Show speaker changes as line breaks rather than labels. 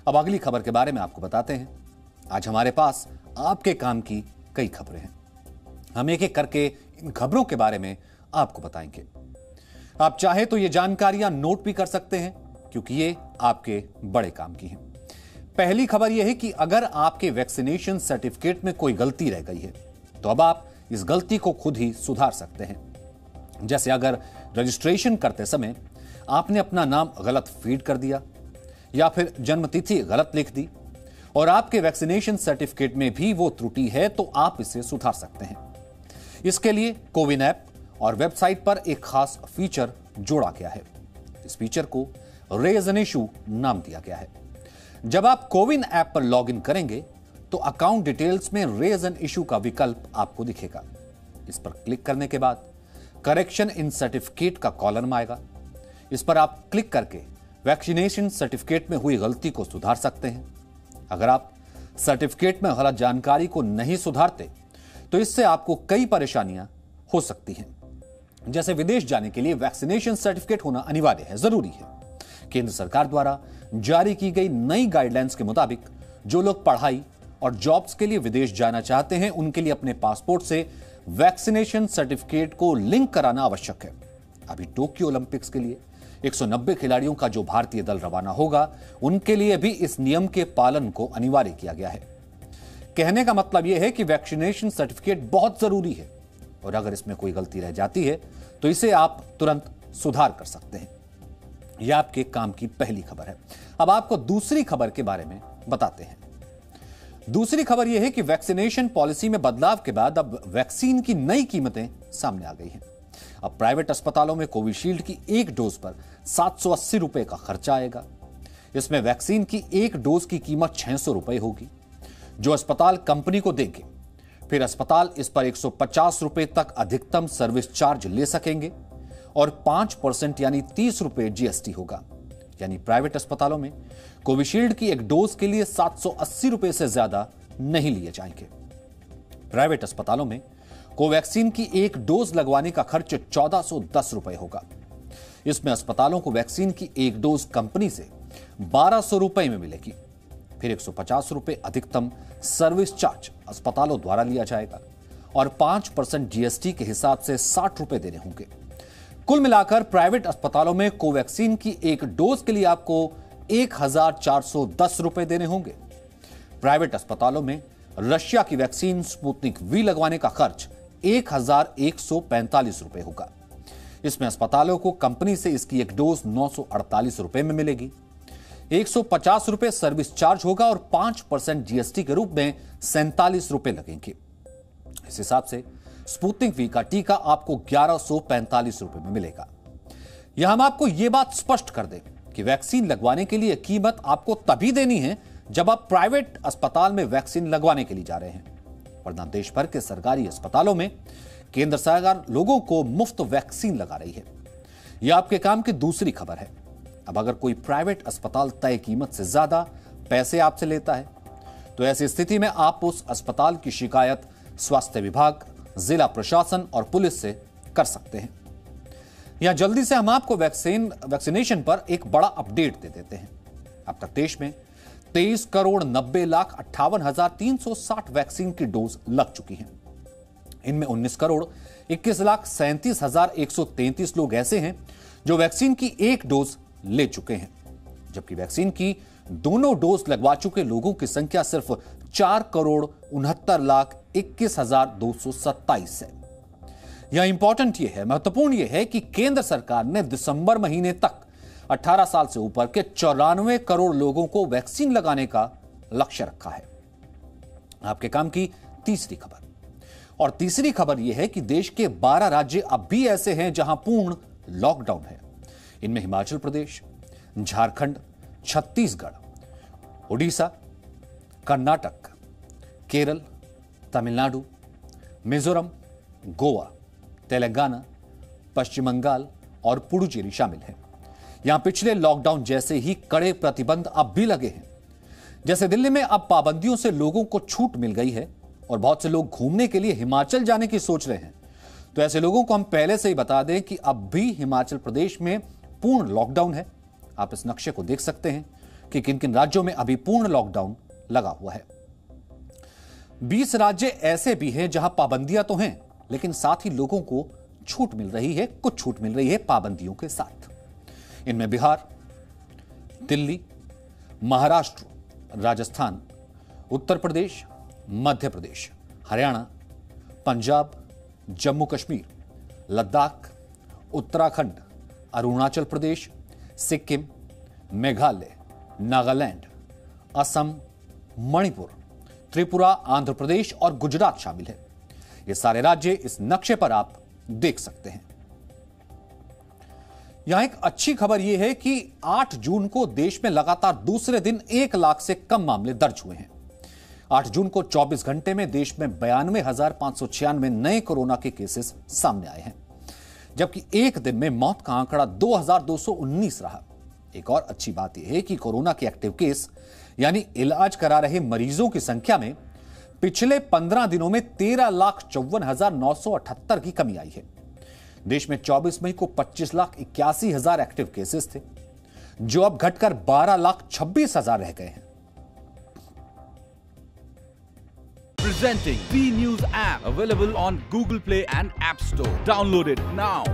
अब अगली खबर के बारे में आपको बताते हैं। आज हमारे पास आपके काम की कई खबरें हैं। हम एक एक करके इन खबरों के बारे में आपको बताएंगे। आप चाहे तो ये जानकारियां नोट भी कर सकते हैं, क्योंकि ये आपके बड़े काम की हैं। पहली खबर यह है कि अगर आपके वैक्सीनेशन सर्टिफिकेट में कोई गलती रह गई है तो अब आप इस गलती को खुद ही सुधार सकते हैं। जैसे अगर रजिस्ट्रेशन करते समय आपने अपना नाम गलत फीड कर दिया या फिर जन्मतिथि गलत लिख दी और आपके वैक्सीनेशन सर्टिफिकेट में भी वो त्रुटि है, तो आप इसे सुधार सकते हैं। इसके लिए कोविन ऐप और वेबसाइट पर एक खास फीचर जोड़ा गया है। इस फीचर को रेज एन इशू नाम दिया गया है। जब आप कोविन ऐप पर लॉगिन करेंगे तो अकाउंट डिटेल्स में रेज एन इशू का विकल्प आपको दिखेगा। इस पर क्लिक करने के बाद करेक्शन इन सर्टिफिकेट का कॉलम आएगा। इस पर आप क्लिक करके वैक्सीनेशन सर्टिफिकेट में हुई गलती को सुधार सकते हैं। अगर आप सर्टिफिकेट में गलत जानकारी को नहीं सुधारते तो इससे आपको कई परेशानियां हो सकती हैं। जैसे विदेश जाने के लिए वैक्सीनेशन सर्टिफिकेट होना अनिवार्य है, जरूरी है। केंद्र सरकार द्वारा जारी की गई नई गाइडलाइंस के मुताबिक जो लोग पढ़ाई और जॉब्स के लिए विदेश जाना चाहते हैं, उनके लिए अपने पासपोर्ट से वैक्सीनेशन सर्टिफिकेट को लिंक कराना आवश्यक है। अभी टोक्यो ओलंपिक्स के लिए 190 खिलाड़ियों का जो भारतीय दल रवाना होगा, उनके लिए भी इस नियम के पालन को अनिवार्य किया गया है। कहने का मतलब यह है कि वैक्सीनेशन सर्टिफिकेट बहुत जरूरी है और अगर इसमें कोई गलती रह जाती है तो इसे आप तुरंत सुधार कर सकते हैं। यह आपके काम की पहली खबर है। अब आपको दूसरी खबर के बारे में बताते हैं। दूसरी खबर यह है कि वैक्सीनेशन पॉलिसी में बदलाव के बाद अब वैक्सीन की नई कीमतें सामने आ गई हैं। अब प्राइवेट अस्पतालों में कोविशील्ड की एक डोज पर 780 रुपए का खर्चा आएगा। इसमें वैक्सीन की एक डोज की कीमत 600 रुपए होगी, जो अस्पताल कंपनी को देंगे। फिर अस्पताल इस पर 150 रुपए तक अधिकतम सर्विस चार्ज ले सकेंगे और 5% यानी 30 रुपए जीएसटी होगा। यानी प्राइवेट अस्पतालों में कोविशील्ड की एक डोज के लिए 780 रुपए से ज्यादा नहीं लिए जाएंगे। प्राइवेट अस्पतालों में कोवैक्सीन की एक डोज लगवाने का खर्च 1410 रुपए होगा। इसमें अस्पतालों को वैक्सीन की एक डोज कंपनी से 1200 रुपए में मिलेगी। फिर 150 रुपए अधिकतम सर्विस चार्ज अस्पतालों द्वारा लिया जाएगा और 5% जीएसटी के हिसाब से 60 रुपए देने होंगे। कुल मिलाकर प्राइवेट अस्पतालों में कोवैक्सीन की एक डोज के लिए आपको 1410 रुपए देने होंगे। प्राइवेट अस्पतालों में रशिया की वैक्सीन स्पुतनिक वी लगवाने का खर्च 1145 रुपए होगा। इसमें अस्पतालों को कंपनी से इसकी एक डोज 948 रुपए में मिलेगी। 150 रुपए सर्विस चार्ज होगा और 5% जीएसटी के रूप में 47 रुपए लगेंगे। इस हिसाब से स्पुतनिक वी का टीका आपको 1145 रुपए में मिलेगा। यह हम आपको यह बात स्पष्ट कर दें कि वैक्सीन लगवाने के लिए कीमत आपको तभी देनी है जब आप प्राइवेट अस्पताल में वैक्सीन लगवाने के लिए जा रहे हैं, वरना देश भर के सरकारी अस्पतालों में केंद्र सरकार लोगों को मुफ्त वैक्सीन लगा रही है। यह आपके काम की दूसरी खबर है। अब अगर कोई प्राइवेट अस्पताल तय कीमत से ज्यादा पैसे आपसे लेता है तो ऐसी स्थिति में आप उस अस्पताल की शिकायत स्वास्थ्य विभाग, जिला प्रशासन और पुलिस से कर सकते हैं। यहां जल्दी से हम आपको वैक्सीनेशन पर एक बड़ा अपडेट दे देते हैं। अब तक देश में 23,90,58,360 वैक्सीन की डोज लग चुकी हैं। इनमें 19,21,37,133 लोग ऐसे हैं जो वैक्सीन की एक डोज ले चुके हैं, जबकि वैक्सीन की दोनों डोज लगवा चुके लोगों की संख्या सिर्फ 4,69,21,227 है। यह इंपॉर्टेंट यह है, महत्वपूर्ण यह है कि केंद्र सरकार ने दिसंबर महीने तक 18 साल से ऊपर के 94 करोड़ लोगों को वैक्सीन लगाने का लक्ष्य रखा है। आपके काम की तीसरी खबर, और तीसरी खबर यह है कि देश के 12 राज्य अब भी ऐसे हैं जहां पूर्ण लॉकडाउन है। इनमें हिमाचल प्रदेश, झारखंड, छत्तीसगढ़, उड़ीसा, कर्नाटक, केरल, तमिलनाडु, मिजोरम, गोवा, तेलंगाना, पश्चिम बंगाल और पुडुचेरी शामिल हैं। यहां पिछले लॉकडाउन जैसे ही कड़े प्रतिबंध अब भी लगे हैं। जैसे दिल्ली में अब पाबंदियों से लोगों को छूट मिल गई है और बहुत से लोग घूमने के लिए हिमाचल जाने की सोच रहे हैं, तो ऐसे लोगों को हम पहले से ही बता दें कि अब भी हिमाचल प्रदेश में पूर्ण लॉकडाउन है। आप इस नक्शे को देख सकते हैं। कि किन किन राज्यों में अभी पूर्ण लॉकडाउन लगा हुआ है। 20 राज्य ऐसे भी हैं जहां पाबंदियां तो हैं, लेकिन साथ ही लोगों को छूट मिल रही है, कुछ छूट मिल रही है पाबंदियों के साथ। इनमें बिहार, दिल्ली, महाराष्ट्र, राजस्थान, उत्तर प्रदेश, मध्य प्रदेश, हरियाणा, पंजाब, जम्मू कश्मीर, लद्दाख, उत्तराखंड, अरुणाचल प्रदेश, सिक्किम, मेघालय, नागालैंड, असम, मणिपुर, त्रिपुरा, आंध्र प्रदेश और गुजरात शामिल है। ये सारे राज्य इस नक्शे पर आप देख सकते हैं। यहां एक अच्छी खबर यह है कि 8 जून को देश में लगातार दूसरे दिन 1 लाख से कम मामले दर्ज हुए हैं। 8 जून को 24 घंटे में देश में 92,596 नए कोरोना के केसेस सामने आए हैं, जबकि एक दिन में मौत का आंकड़ा 2,219 रहा। एक और अच्छी बात यह है कि कोरोना के एक्टिव केस यानी इलाज करा रहे मरीजों की संख्या में पिछले 15 दिनों में 13,54,978 की कमी आई है। देश में 24 मई को 25,81,000 एक्टिव केसेस थे, जो अब घटकर 12,26,000 रह गए हैं।
Presenting B News app, available on Google Play and App Store. Download it now.